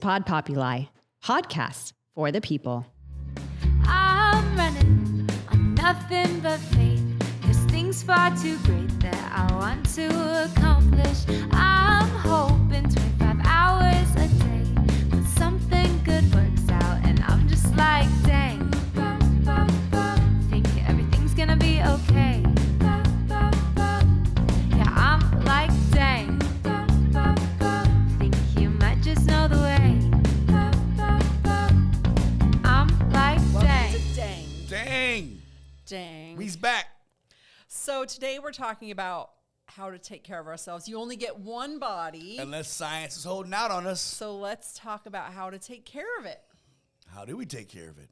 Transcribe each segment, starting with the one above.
Pod Populi, podcast for the people. I'm running on nothing but faith. There's things far too great that I want to accomplish. I'm hoping 25 hours a day, but something good works out, and I'm just like, dang. Think everything's gonna be okay. Yeah, I'm like, dang. Think you might just know the way. I'm like, dang. Dang. We's back. So today we're talking about how to take care of ourselves. You only get one body. Unless science is holding out on us. So let's talk about how to take care of it. How do we take care of it?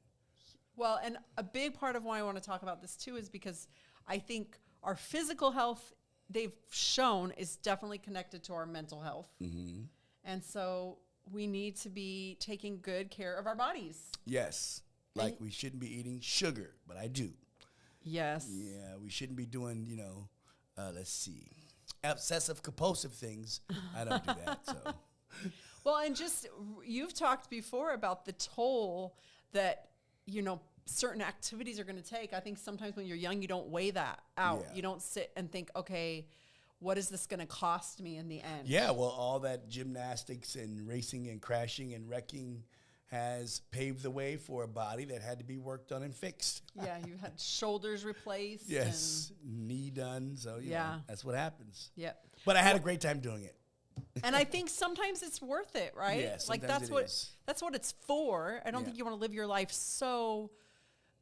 Well, and a big part of why I want to talk about this too is because I think our physical health, they've shown, is definitely connected to our mental health. Mm-hmm. And so we need to be taking good care of our bodies. Yes. Like we shouldn't be eating sugar, but I do. Yes. Yeah, we shouldn't be doing, let's see, obsessive compulsive things. I don't do that, so. Well, and just, you've talked before about the toll that, certain activities are going to take. I think sometimes when you're young, you don't weigh that out. Yeah. You don't sit and think, okay, what is this going to cost me in the end? Yeah, well, all that gymnastics and racing and crashing and wrecking has paved the way for a body that had to be worked on and fixed. Yeah, you had shoulders replaced. Yes, knee done. So, you know, that's what happens. Yep. But I had a great time doing it. And I think sometimes it's worth it, right? Yeah, like that's what it's for. I don't think you want to live your life so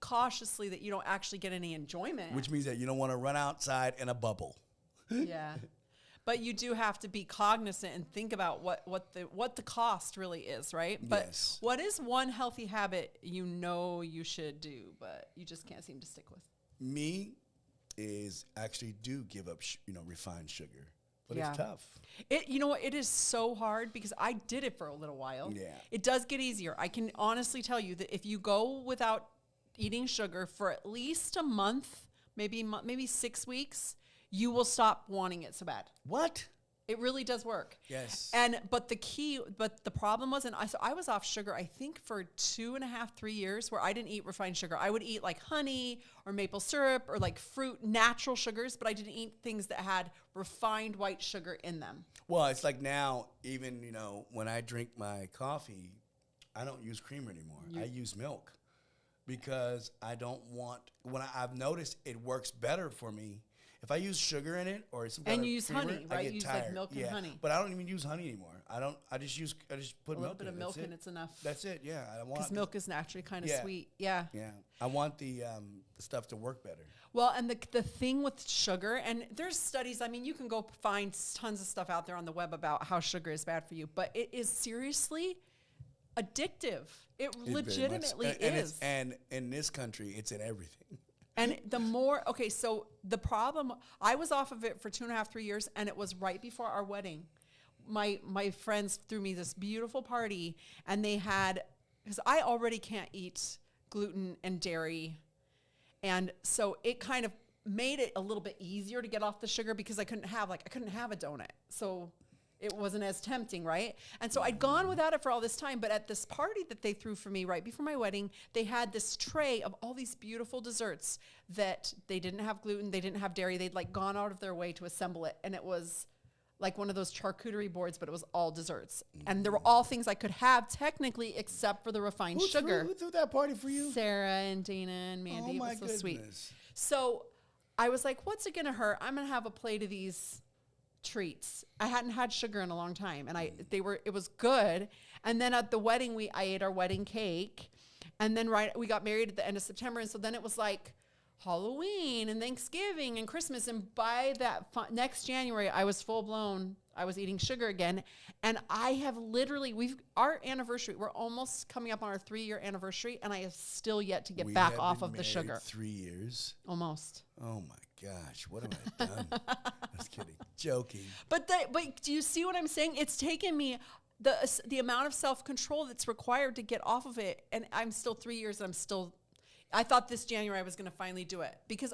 cautiously that you don't actually get any enjoyment. Which means that you don't want to run outside in a bubble. Yeah. But you do have to be cognizant and think about what the cost really is, right? But what is one healthy habit you should do, but you just can't seem to stick with? Me is actually do give up, refined sugar. But it's tough. It is so hard because I did it for a little while. Yeah. It does get easier. I can honestly tell you that if you go without eating sugar for at least a month, maybe 6 weeks, you will stop wanting it so bad. What? It really does work. Yes. But the problem was, I was off sugar, I think for 2.5, 3 years where I didn't eat refined sugar. I would eat like honey or maple syrup or like fruit, natural sugars, but I didn't eat things that had refined white sugar in them. Well, it's like now, even, when I drink my coffee, I don't use creamer anymore. I use milk because I don't want, I've noticed it works better for me. If I use sugar in it or some kind of you use creamer, honey, right? I get You use tired. like milk and honey. But I don't even use honey anymore. I just put a little milk bit in of it. milk That's and it. it's enough. That's it. Yeah, I want because milk is naturally kind of sweet. Yeah. I want the stuff to work better. Well, and the thing with sugar, and there's studies. I mean, you can go find tons of stuff out there on the web about how sugar is bad for you, but it is seriously addictive. It legitimately is. And in this country, it's in everything. And so the problem, I was off of it for 2.5, 3 years, and it was right before our wedding. My friends threw me this beautiful party, and they had, because I already can't eat gluten and dairy, and so it kind of made it a little bit easier to get off the sugar because I couldn't have a donut. So it wasn't as tempting, right? And so I'd gone without it for all this time, but at this party that they threw for me right before my wedding, they had this tray of all these beautiful desserts that they didn't have gluten, they didn't have dairy, they'd like gone out of their way to assemble it, and it was like one of those charcuterie boards, but it was all desserts. And there were all things I could have technically except for the refined sugar. Who threw that party for you? Sarah and Dana and Mandy. Oh, my it was so sweet. goodness. So I was like, what's it going to hurt? I'm going to have a plate of these treats. I hadn't had sugar in a long time, and it was good. And then at the wedding, I ate our wedding cake, and then we got married at the end of September, and so then it was like Halloween and Thanksgiving and Christmas, and by that next January, I was full blown. I was eating sugar again, and I have literally our anniversary. We're almost coming up on our 3-year anniversary, and I have still yet to get back off of the sugar. 3 years, almost. Oh my gosh, what have I done? Just kidding, joking. But do you see what I'm saying? It's taken me the amount of self-control that's required to get off of it, and I'm still 3 years, and I thought this January I was going to finally do it because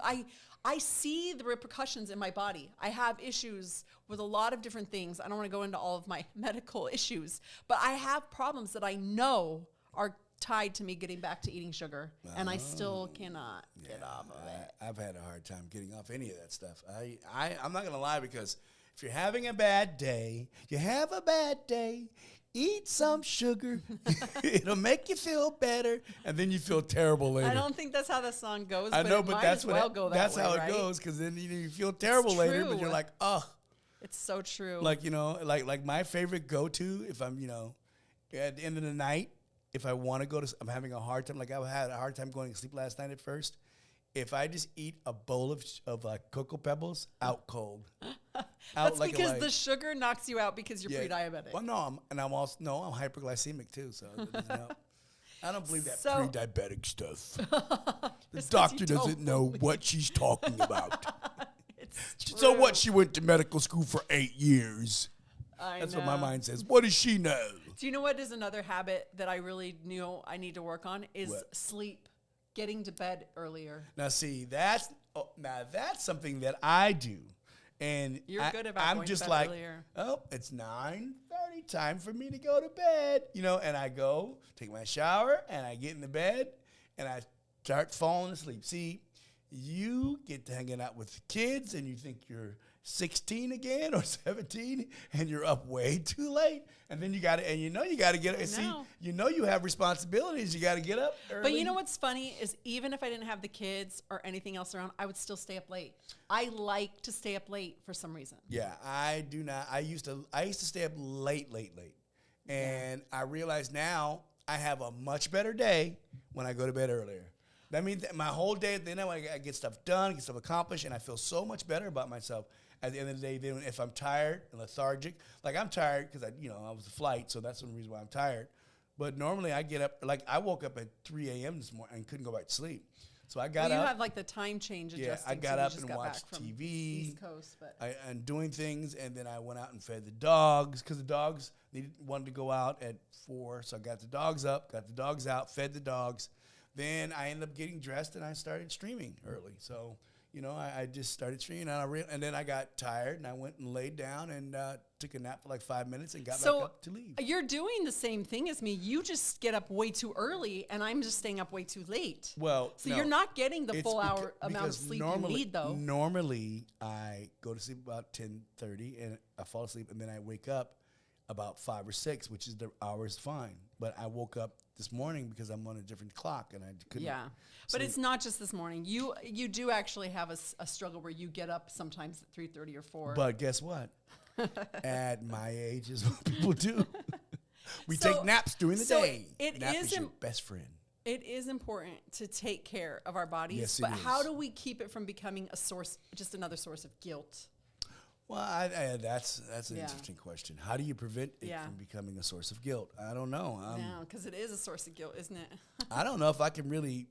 I see the repercussions in my body. I have issues with a lot of different things. I don't want to go into all of my medical issues, but I have problems that I know are tied to me getting back to eating sugar, and I still cannot get off of it. I've had a hard time getting off any of that stuff. I'm not going to lie, because if you're having a bad day, eat some sugar. It'll make you feel better, and then you feel terrible later. I don't think that's how the song goes. I know, but that's how it goes, because then you feel terrible later, but you're like, oh. It's so true. Like, like my favorite go-to, if I'm, at the end of the night, if I want to go to, I'm having a hard time. Like, I had a hard time going to sleep last night at first. If I just eat a bowl of Cocoa Pebbles, out cold. That's like because the sugar knocks you out because you're pre-diabetic. Well, no, I'm hyperglycemic too, so it doesn't help. I don't believe that pre-diabetic stuff. The doctor doesn't know what she's talking about. So what? She went to medical school for 8 years. That's what my mind says. What does she know? Do you know what is another habit that I really knew I need to work on is sleep, getting to bed earlier. Now, see, that's something that I do. And you're good about going to bed earlier. Oh, it's 9:30, time for me to go to bed. And I go, take my shower, and I get in the bed, and I start falling asleep. See, you get to hanging out with the kids, and you think you're 16 again or 17, and you're up way too late. And then you got to get up. See, you have responsibilities. You got to get up early. But you know what's funny is even if I didn't have the kids or anything else around, I would still stay up late. I like to stay up late for some reason. Yeah, I do not. I used to stay up late. And I realize now I have a much better day when I go to bed earlier. That means that my whole day, then I get stuff done, get stuff accomplished, and I feel so much better about myself. At the end of the day, then if I'm tired and lethargic, like I'm tired because I was a flight, so that's the reason why I'm tired. But normally I get up, like I woke up at 3 a.m. this morning and couldn't go back to sleep. So I got up. You have like the time change adjusting. Yeah, I got up and watched TV. East Coast, and doing things, and then I went out and fed the dogs because the dogs wanted to go out at 4. So I got the dogs up, got the dogs out, fed the dogs. Then I ended up getting dressed and I started streaming early. So, I just started streaming and then I got tired and I went and laid down and took a nap for like 5 minutes and got back up to leave. You're doing the same thing as me. You just get up way too early and I'm just staying up way too late. Well, so you're not getting the full hour amount of sleep you need though. Normally I go to sleep about 10:30 and I fall asleep and then I wake up about 5 or 6, which is the hour's fine. But I woke up this morning because I'm on a different clock and I couldn't. Yeah, but it's not just this morning. You do actually have a struggle where you get up sometimes at 3:30 or 4. But guess what? At my age is what people do. We take naps during the day. Nap is your best friend. It is important to take care of our bodies. Yes, but how do we keep it from becoming just another source of guilt? Well, that's an interesting question. How do you prevent it from becoming a source of guilt? I don't know. No, because it is a source of guilt, isn't it? I don't know if I can really,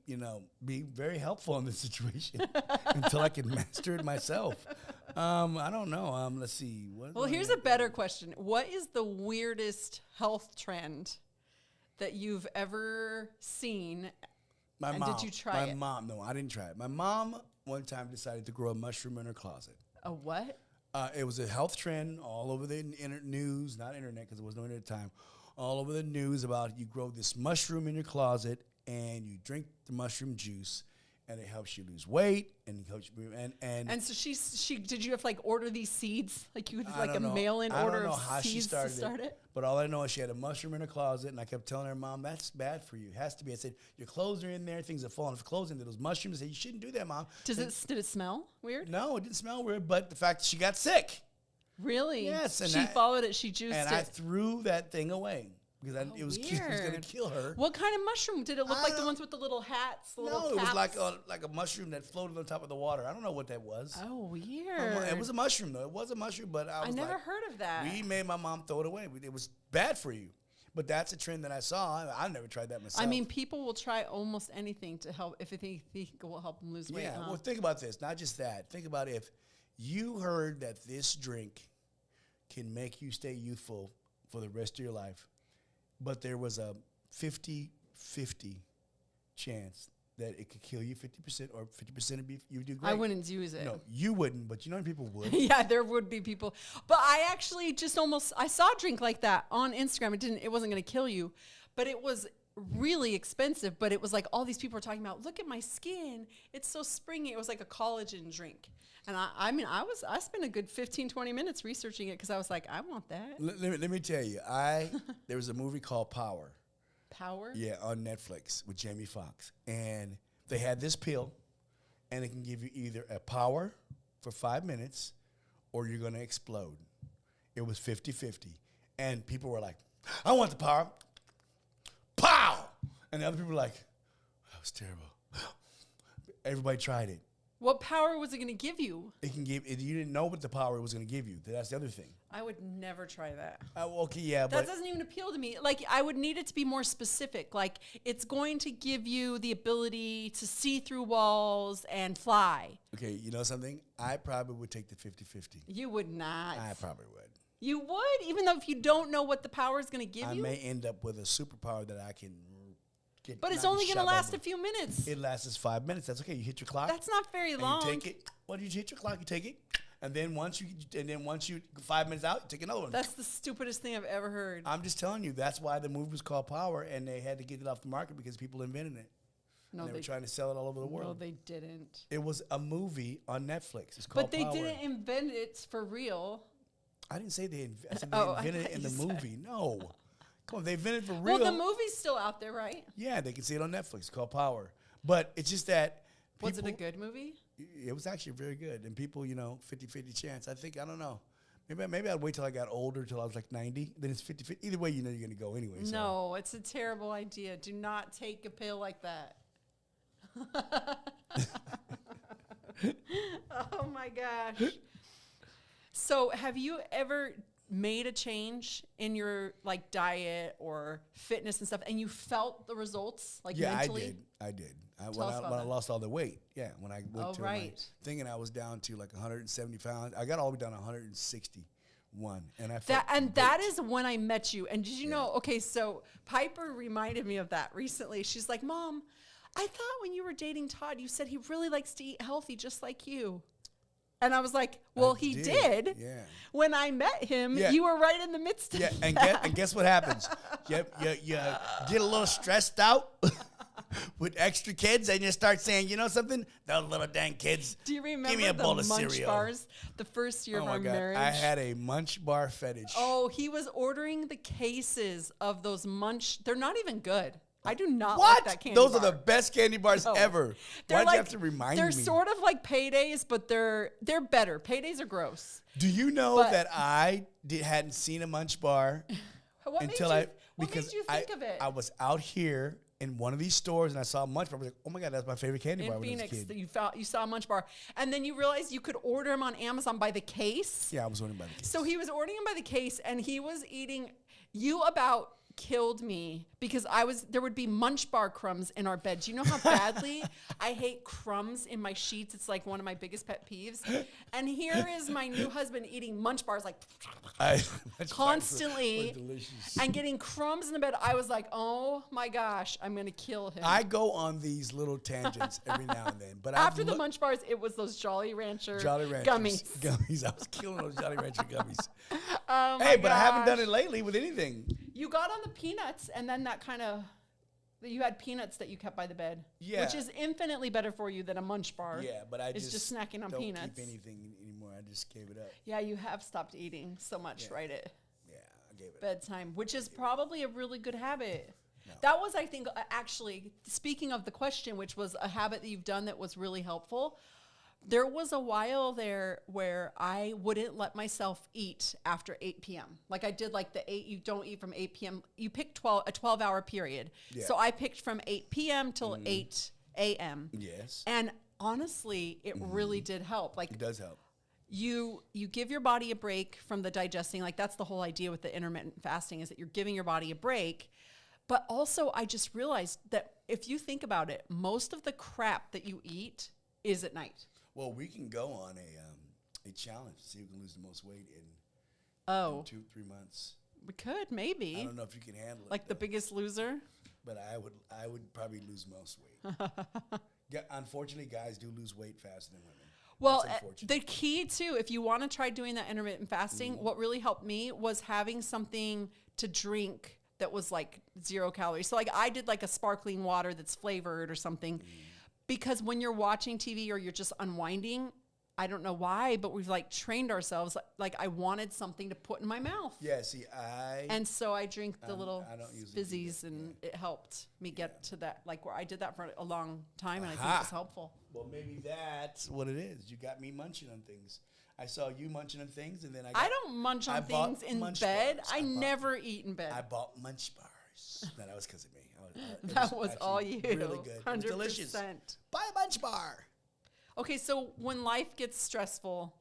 be very helpful in this situation until I can master it myself. I don't know. Let's see. Well, here's a better question. What is the weirdest health trend that you've ever seen? My mom. Did you try it? My mom. No, I didn't try it. My mom one time decided to grow a mushroom in her closet. A what? It was a health trend all over the news, not internet because there was no internet at the time, all over the news about you grow this mushroom in your closet and you drink the mushroom juice and it helps you lose weight and it helps you and so she did you have to like order these seeds like you would like a mail-in order of seeds to start it? But all I know is she had a mushroom in her closet and I kept telling her, Mom, that's bad for you. It has to be. I said, your clothes are in there, things are falling off clothes into those mushrooms. I said, you shouldn't do that, Mom. Did it smell weird? No, it didn't smell weird, but the fact that she got sick. Really? Yes. And she followed it, she juiced it. And I threw that thing away. Because it was going to kill her. What kind of mushroom? Did it look like the ones with the little hats? The little it was like a mushroom that floated on top of the water. I don't know what that was. Oh, weird. It was a mushroom, though. It was a mushroom, but I never heard of that. We made my mom throw it away. It was bad for you. But that's a trend that I saw. I never tried that myself. I mean, people will try almost anything to help if they think it will help them lose weight. Yeah, well, think about this. Not just that. Think about if you heard that this drink can make you stay youthful for the rest of your life. But there was a 50-50 chance that it could kill you 50% or 50% of beef, you would do great. I wouldn't use it. No, you wouldn't, but you know people would. Yeah, there would be people. But I actually just I saw a drink like that on Instagram. It wasn't going to kill you, but it was really expensive. But it was like all these people were talking about, look at my skin. It's so springy. It was like a collagen drink. And I spent a good 15, 20 minutes researching it because I was like, I want that. Let me tell you, there was a movie called Power. Power? Yeah, on Netflix with Jamie Foxx. And they had this pill, and it can give you either a power for 5 minutes or you're going to explode. It was 50-50. And people were like, I want the power. Pow! And the other people were like, that was terrible. Everybody tried it. What power was it going to give you? It can give. You didn't know what the power was going to give you. That's the other thing. I would never try that. Okay, yeah, that doesn't even appeal to me. Like, I would need it to be more specific. Like, it's going to give you the ability to see through walls and fly. Okay, you know something? I probably would take the 50-50. You would not. I probably would. You would, even though if you don't know what the power is going to give you. I may end up with a superpower that I can get. But it's only going to last a few minutes. It lasts 5 minutes. That's okay. You hit your clock. That's not very long. You take it. Well, you hit your clock. You take it, and then once you 5 minutes out, you take another one. That's the stupidest thing I've ever heard. I'm just telling you. That's why the movie was called Power, and they had to get it off the market because people invented it. No, they were trying to sell it all over the world. No, they didn't. It was a movie on Netflix. It's called Power. But they didn't invent it for real. I didn't say they invented it in the movie. No. Come on, they invented it for real. Well, the movie's still out there, right? Yeah, they can see it on Netflix. It's called Power. But it's just that was it a good movie? It was actually very good. And people, 50-50 chance. I don't know. Maybe I'd wait till I got older, till I was like 90. Then it's 50-50. Either way, you're going to go anyway. No, it's a terrible idea. Do not take a pill like that. Oh, my gosh. So have you ever made a change in your diet or fitness and stuff, and you felt the results mentally? I did. When I lost all the weight. Yeah, when I went to my thing and I was down to 170 pounds. I got all the way down to 161, and I felt that is when I met you. And did you know? Okay, so Piper reminded me of that recently. She's like, "Mom, I thought when you were dating Todd, you said he really likes to eat healthy, just like you." And I was like, well, he did. Yeah. When I met him, you were right in the midst of that. And guess what happens? You get a little stressed out with extra kids, and you start saying, you know something? Those little dang kids. Do you remember give me a bowl of Munch cereal. Bars the first year of our marriage? I had a Munch Bar fetish. Oh, he was ordering the cases of those Munch. They're not even good. I do not like that candy Those bar. are the best candy bars ever. Why'd you have to remind me? They're sort of like Paydays, but they're better. Paydays are gross. Do you know that I hadn't seen a Munch Bar what until made you think of it? I was out here in one of these stores and I saw a Munch Bar. I was like, oh my God, that's my favorite candy bar in when I was a Phoenix, kid. you saw a Munch Bar. And then you realized you could order them on Amazon by the case. Yeah, I was ordering by the case. So he was ordering them by the case, and he was eating. You about killed me because there would be Munch Bar crumbs in our bed. Do you know how badly I hate crumbs in my sheets? It's like one of my biggest pet peeves. And here is my new husband eating Munch Bars constantly and getting crumbs in the bed. I was like, oh my gosh, I'm going to kill him. I go on these little tangents every now and then. But after the Munch Bars, it was those Jolly Rancher gummies. Gummies. I was killing those Jolly Rancher gummies. Oh my hey, but gosh. I haven't done it lately with anything. You got on the peanuts, and then you had peanuts that you kept by the bed, which is infinitely better for you than a Munch Bar. Yeah, but I just snacking on don't peanuts. Keep anything anymore. I just gave it up. Yeah, you have stopped eating so much right at I gave it bedtime, which is probably a really good habit. No. That was, I think, actually, speaking of the question, which was a habit that you've done that was really helpful. There was a while there where I wouldn't let myself eat after 8 p.m. Like I did you don't eat from 8 p.m. You pick a 12-hour period. Yeah. So I picked from 8 p.m. till 8 a.m. Yes. And honestly, it really did help. It does help. You give your body a break from the digesting. That's the whole idea with the intermittent fasting is that you're giving your body a break. But also, I just realized that if you think about it, most of the crap that you eat is at night. Well, we can go on a challenge to see who can lose the most weight in 2-3 months. We could, maybe. I don't know if you can handle it. Like the Biggest Loser? but I would probably lose most weight. Yeah, unfortunately, guys do lose weight faster than women. Well, the key too, if you want to try doing that intermittent fasting, what really helped me was having something to drink that was like 0 calories. So like I did like a sparkling water that's flavored or something, because when you're watching TV or you're just unwinding, I don't know why, but we've like trained ourselves. Like I wanted something to put in my mouth. Yeah, see, and so I drink the little I don't use fizzies, and it helped me get to that, like where I did that for a long time, and I think it was helpful. Well, maybe that's what it is. You got me munching on things. I saw you munching on things, and then I don't munch on things in bed. I never eat in bed. I bought munch bars. No, that was because of me. That was all you. Really good. 100%. It was delicious. Buy a munch bar. Okay, so when life gets stressful,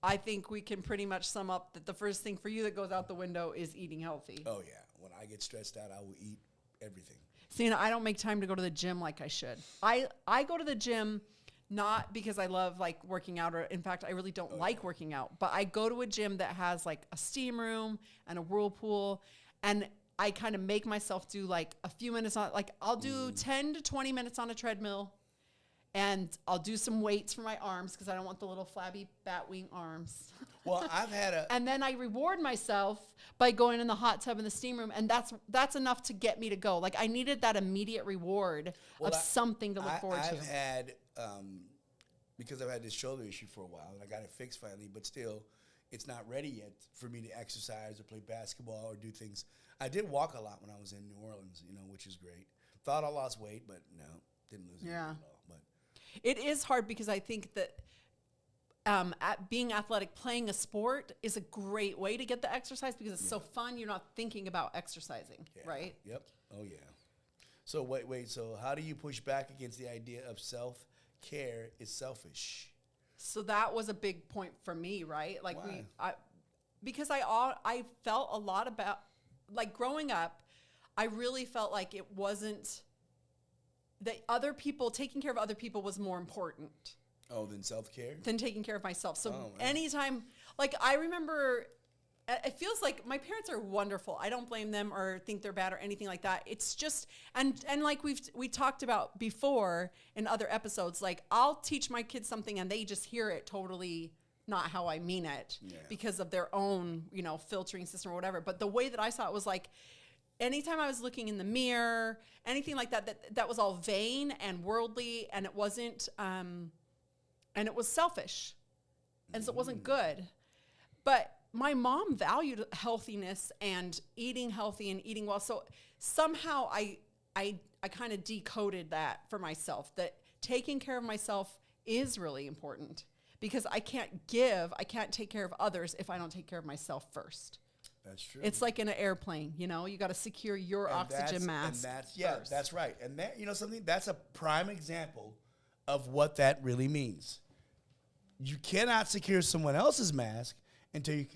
I think we can pretty much sum up that the first thing for you that goes out the window is eating healthy. Oh, yeah. When I get stressed out, I will eat everything. See, I don't make time to go to the gym like I should. I go to the gym not because I love like working out, or in fact, I really don't like working out, but I go to a gym that has like a steam room and a whirlpool, and I kind of make myself do like a few minutes on, like I'll do 10 to 20 minutes on a treadmill, and I'll do some weights for my arms because I don't want the little flabby bat wing arms. Well, I've had and then I reward myself by going in the hot tub in the steam room, and that's enough to get me to go. Like I needed that immediate reward of something to look forward to. I've had, because I've had this shoulder issue for a while, and I got it fixed finally, but still, it's not ready yet for me to exercise or play basketball or do things. I did walk a lot when I was in New Orleans, which is great. Thought I lost weight, but no, didn't lose any at all. But it is hard because I think that being athletic, playing a sport is a great way to get the exercise because it's so fun. You're not thinking about exercising, right? Yep. Oh, yeah. So wait. So how do you push back against the idea of self-care is selfish? So that was a big point for me, right? Like Why? Because I felt a lot about, like growing up, I really felt like it wasn't that taking care of other people was more important. Oh, than self-care? Than taking care of myself. So anytime, like I remember, it feels like my parents are wonderful. I don't blame them or think they're bad or anything like that. It's just, and like we talked about before in other episodes, like I'll teach my kids something and they just hear it totally not how I mean it because of their own, filtering system or whatever. But the way that I saw it was like, anytime I was looking in the mirror, anything like that was all vain and worldly, and it wasn't, and it was selfish. And so it wasn't good. But my mom valued healthiness and eating healthy and eating well. So somehow I kind of decoded that for myself, that taking care of myself is really important because I can't take care of others if I don't take care of myself first. That's true. It's like in an airplane, you got to secure your oxygen mask. And that's right. And that, something, that's a prime example of what that really means. You cannot secure someone else's mask until you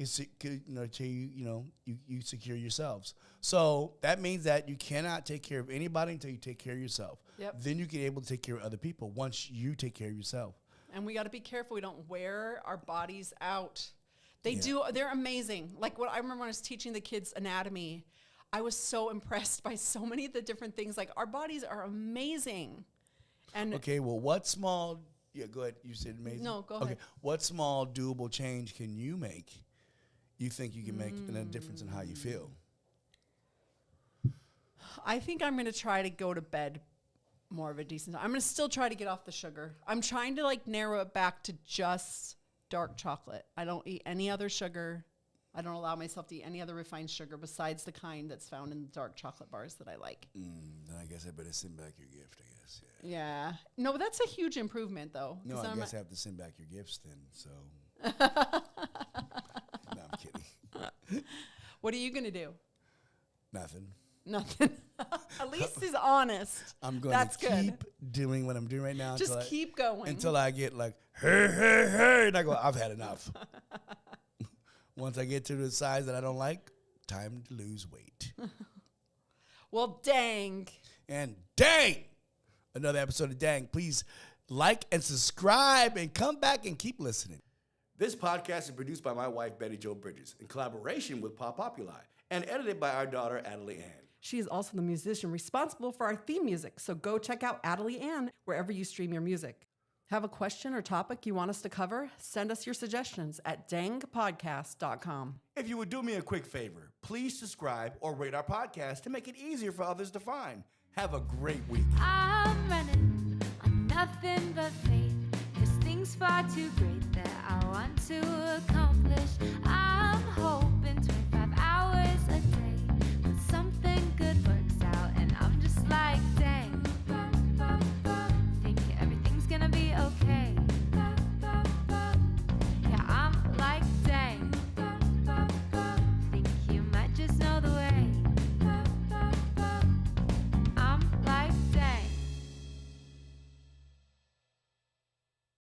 you secure yourselves. So that means that you cannot take care of anybody until you take care of yourself. Yep. Then you can be able to take care of other people once you take care of yourself. And we got to be careful we don't wear our bodies out. They're amazing. Like what I remember when I was teaching the kids anatomy, I was so impressed by so many of the different things. Like our bodies are amazing. And okay, well, what small, go ahead. You said amazing. No, go ahead. Okay, what small doable change can you make? You think you can make a difference in how you feel? I think I'm going to try to go to bed more of a decent time. I'm going to still try to get off the sugar. I'm trying to narrow it back to just dark chocolate. I don't eat any other sugar. I don't allow myself to eat any other refined sugar besides the kind that's found in the dark chocolate bars that I like. Then I guess I better send back your gift, I guess. Yeah. No, but that's a huge improvement, though. No, I guess I have to send back your gifts then, so. No, I'm kidding. What are you going to do? Nothing. At least he's honest. I'm going to keep doing what I'm doing right now. Just keep going. Until I get like, hey, and I go, I've had enough. Once I get to the size that I don't like, time to lose weight. Well, dang. And dang! Another episode of Dang. Please like and subscribe and come back and keep listening. This podcast is produced by my wife, Betty Jo Bridges, in collaboration with Pop Populi, and edited by our daughter, Adelie Ann. She is also the musician responsible for our theme music, so go check out Adelie Ann wherever you stream your music. Have a question or topic you want us to cover? Send us your suggestions at dangpodcast.com. If you would do me a quick favor, please subscribe or rate our podcast to make it easier for others to find. Have a great week. I'm running on nothing but faith. This thing's far too great that I want